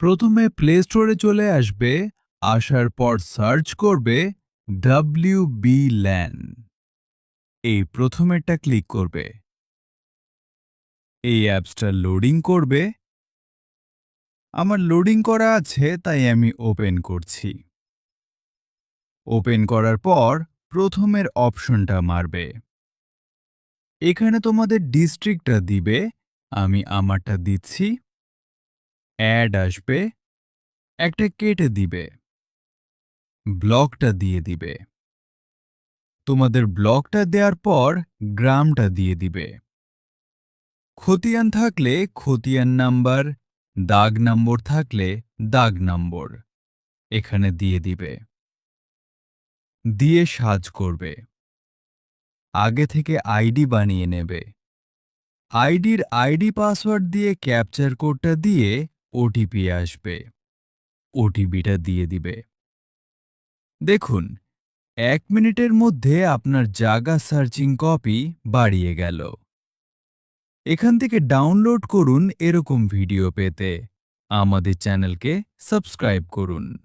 প্রথমে প্লে স্টোরে চলে আসবে, আসার পর সার্চ করবে WB LAN। এই প্রথমেরটা ক্লিক করবে। এই অ্যাপসটা লোডিং করবে। আমার লোডিং করা আছে তাই আমি ওপেন করছি। ওপেন করার পর প্রথমের অপশনটা মারবে। এখানে তোমাদের ডিস্ট্রিক্টটা দিবে, আমি আমারটা দিচ্ছি। অ্যাড আসবে, একটা কেটে দিবে। ব্লকটা দিয়ে দিবে। তোমাদের ব্লকটা দেওয়ার পর গ্রামটা দিয়ে দিবে। খতিয়ান থাকলে খতিয়ান নাম্বার, দাগ নম্বর থাকলে দাগ নম্বর এখানে দিয়ে দিবে। দিয়ে সার্চ করবে। আগে থেকে আইডি বানিয়ে নেবে। আইডির আইডি পাসওয়ার্ড দিয়ে ক্যাপচার কোডটা দিয়ে ওটিপি আসবে। ওটিপিটা দিয়ে দিবে। দেখুন, 1 মিনিটের মধ্যে আপনার জায়গা সার্চিং কপি বাড়িয়ে গেল। এখান থেকে ডাউনলোড করুন এরকম ভিডিও পেতে। আমাদের চ্যানেলকে সাবস্ক্রাইব করুন।